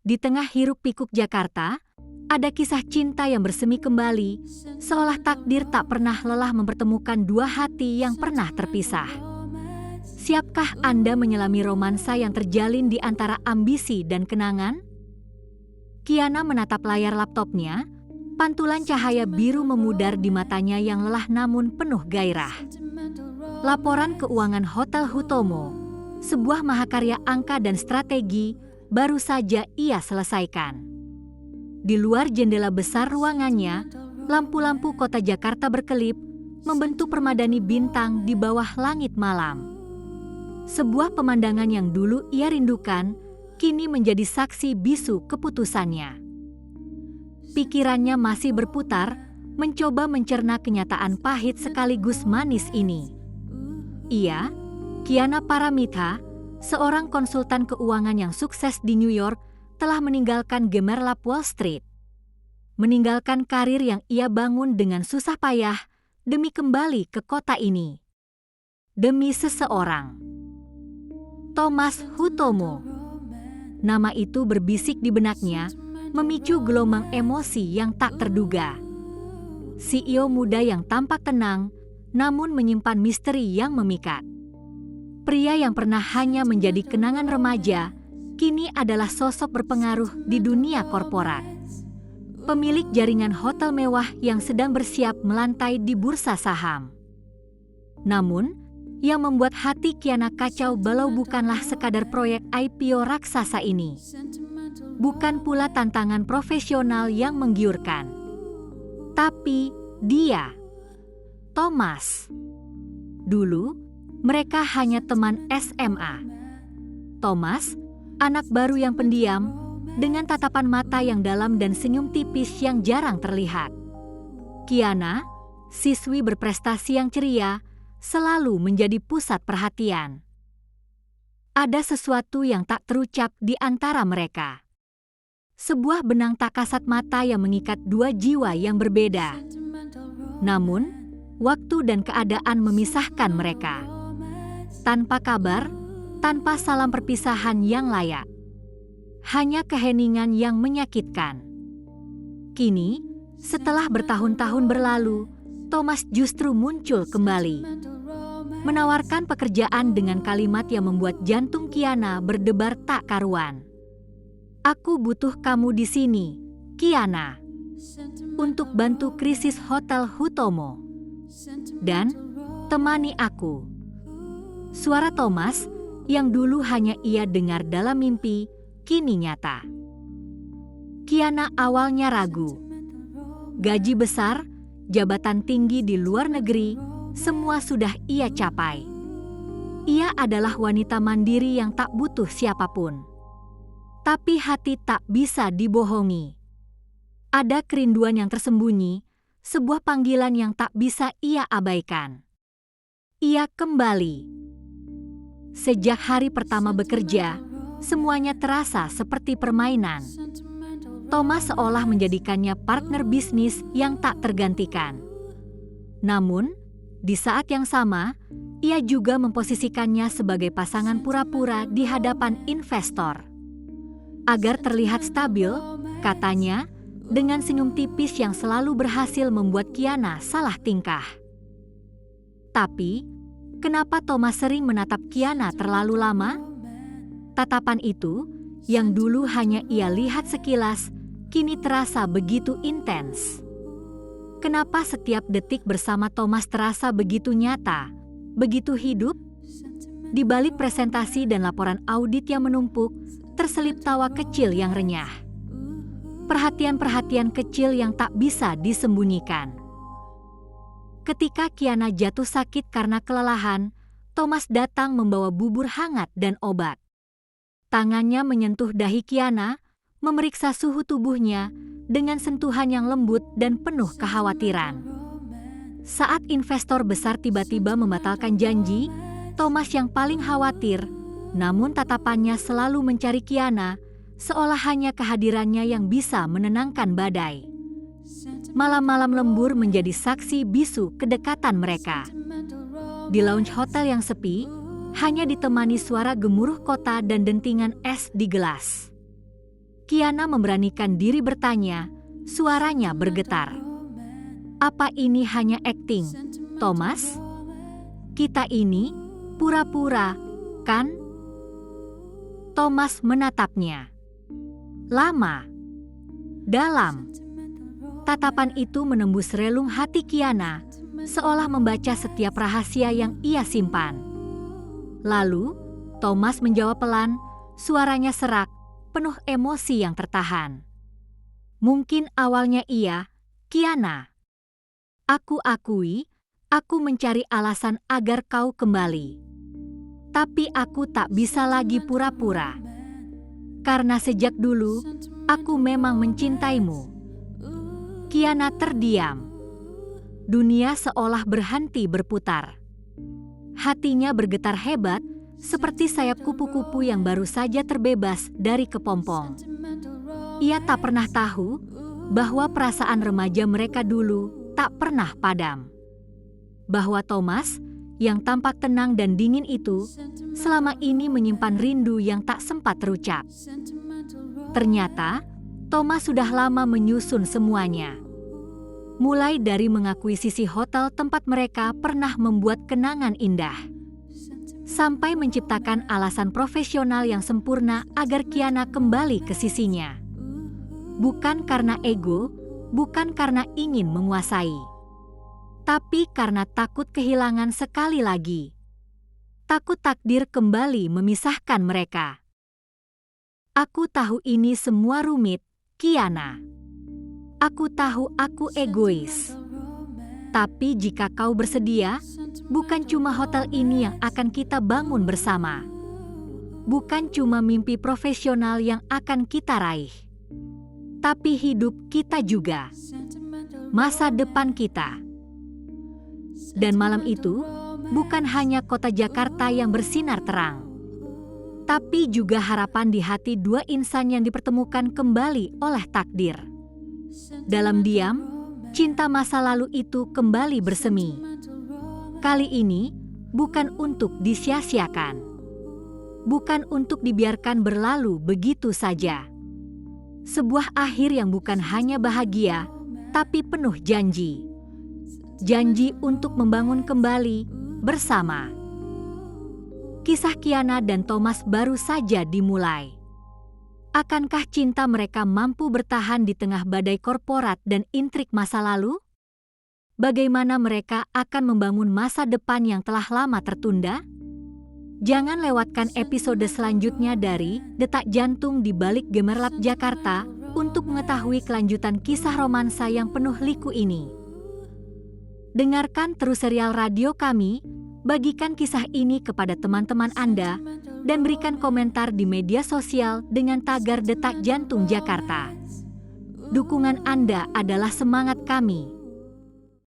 Di tengah hiruk-pikuk Jakarta, ada kisah cinta yang bersemi kembali, seolah takdir tak pernah lelah mempertemukan dua hati yang pernah terpisah. Siapkah Anda menyelami romansa yang terjalin di antara ambisi dan kenangan? Kiana menatap layar laptopnya, pantulan cahaya biru memudar di matanya yang lelah namun penuh gairah. Laporan keuangan Hotel Hutomo, sebuah mahakarya angka dan strategi, baru saja ia selesaikan. Di luar jendela besar ruangannya, lampu-lampu kota Jakarta berkelip, membentuk permadani bintang di bawah langit malam. Sebuah pemandangan yang dulu ia rindukan, kini menjadi saksi bisu keputusannya. Pikirannya masih berputar, mencoba mencerna kenyataan pahit sekaligus manis ini. Ia, Kiana Paramita, seorang konsultan keuangan yang sukses di New York, telah meninggalkan gemerlap Wall Street. Meninggalkan karir yang ia bangun dengan susah payah demi kembali ke kota ini. Demi seseorang. Thomas Hutomo. Nama itu berbisik di benaknya, memicu gelombang emosi yang tak terduga. CEO muda yang tampak tenang, namun menyimpan misteri yang memikat. Pria yang pernah hanya menjadi kenangan remaja, kini adalah sosok berpengaruh di dunia korporat. Pemilik jaringan hotel mewah yang sedang bersiap melantai di bursa saham. Namun, yang membuat hati Kiana kacau balau bukanlah sekadar proyek IPO raksasa ini. Bukan pula tantangan profesional yang menggiurkan. Tapi dia, Thomas. Dulu, mereka hanya teman SMA. Thomas, anak baru yang pendiam, dengan tatapan mata yang dalam dan senyum tipis yang jarang terlihat. Kiana, siswi berprestasi yang ceria, selalu menjadi pusat perhatian. Ada sesuatu yang tak terucap di antara mereka. Sebuah benang tak kasat mata yang mengikat dua jiwa yang berbeda. Namun, waktu dan keadaan memisahkan mereka. Tanpa kabar, tanpa salam perpisahan yang layak. Hanya keheningan yang menyakitkan. Kini, setelah bertahun-tahun berlalu, Thomas justru muncul kembali. Menawarkan pekerjaan dengan kalimat yang membuat jantung Kiana berdebar tak karuan. Aku butuh kamu di sini, Kiana, untuk bantu krisis Hotel Hutomo. Dan temani aku. Suara Thomas yang dulu hanya ia dengar dalam mimpi, kini nyata. Kiana awalnya ragu. Gaji besar, jabatan tinggi di luar negeri, semua sudah ia capai. Ia adalah wanita mandiri yang tak butuh siapapun. Tapi hati tak bisa dibohongi. Ada kerinduan yang tersembunyi, sebuah panggilan yang tak bisa ia abaikan. Ia kembali. Sejak hari pertama bekerja, semuanya terasa seperti permainan. Thomas seolah menjadikannya partner bisnis yang tak tergantikan. Namun, di saat yang sama, ia juga memposisikannya sebagai pasangan pura-pura di hadapan investor. Agar terlihat stabil, katanya, dengan senyum tipis yang selalu berhasil membuat Kiana salah tingkah. Tapi, kenapa Thomas sering menatap Kiana terlalu lama? Tatapan itu, yang dulu hanya ia lihat sekilas, kini terasa begitu intens. Kenapa setiap detik bersama Thomas terasa begitu nyata, begitu hidup? Di balik presentasi dan laporan audit yang menumpuk, terselip tawa kecil yang renyah. Perhatian-perhatian kecil yang tak bisa disembunyikan. Ketika Kiana jatuh sakit karena kelelahan, Thomas datang membawa bubur hangat dan obat. Tangannya menyentuh dahi Kiana, memeriksa suhu tubuhnya dengan sentuhan yang lembut dan penuh kekhawatiran. Saat investor besar tiba-tiba membatalkan janji, Thomas yang paling khawatir, namun tatapannya selalu mencari Kiana, seolah hanya kehadirannya yang bisa menenangkan badai. Malam-malam lembur menjadi saksi bisu kedekatan mereka. Di lounge hotel yang sepi, hanya ditemani suara gemuruh kota dan dentingan es di gelas. Kiana memberanikan diri bertanya, suaranya bergetar. Apa ini hanya akting, Thomas? Kita ini pura-pura, kan? Thomas menatapnya. Lama. Dalam. Tatapan itu menembus relung hati Kiana, seolah membaca setiap rahasia yang ia simpan. Lalu, Thomas menjawab pelan, suaranya serak, penuh emosi yang tertahan. Mungkin awalnya iya, Kiana. Aku akui, aku mencari alasan agar kau kembali. Tapi aku tak bisa lagi pura-pura. Karena sejak dulu, aku memang mencintaimu. Kiana terdiam. Dunia seolah berhenti berputar. Hatinya bergetar hebat, seperti sayap kupu-kupu yang baru saja terbebas dari kepompong. Ia tak pernah tahu bahwa perasaan remaja mereka dulu tak pernah padam. Bahwa Thomas, yang tampak tenang dan dingin itu, selama ini menyimpan rindu yang tak sempat terucap. Ternyata, Thomas sudah lama menyusun semuanya. Mulai dari mengakuisisi hotel tempat mereka pernah membuat kenangan indah, sampai menciptakan alasan profesional yang sempurna agar Kiana kembali ke sisinya. Bukan karena ego, bukan karena ingin menguasai, tapi karena takut kehilangan sekali lagi. Takut takdir kembali memisahkan mereka. Aku tahu ini semua rumit, Kiana. Aku tahu aku egois. Tapi jika kau bersedia, bukan cuma hotel ini yang akan kita bangun bersama. Bukan cuma mimpi profesional yang akan kita raih. Tapi hidup kita juga. Masa depan kita. Dan malam itu, bukan hanya kota Jakarta yang bersinar terang, tapi juga harapan di hati dua insan yang dipertemukan kembali oleh takdir. Dalam diam, cinta masa lalu itu kembali bersemi. Kali ini, bukan untuk disia-siakan. Bukan untuk dibiarkan berlalu begitu saja. Sebuah akhir yang bukan hanya bahagia, tapi penuh janji. Janji untuk membangun kembali bersama. Kisah Kiana dan Thomas baru saja dimulai. Akankah cinta mereka mampu bertahan di tengah badai korporat dan intrik masa lalu? Bagaimana mereka akan membangun masa depan yang telah lama tertunda? Jangan lewatkan episode selanjutnya dari Detak Jantung di Balik Gemerlap Jakarta untuk mengetahui kelanjutan kisah romansa yang penuh liku ini. Dengarkan terus serial radio kami, bagikan kisah ini kepada teman-teman Anda, dan berikan komentar di media sosial dengan tagar Detak Jantung Jakarta. Dukungan Anda adalah semangat kami.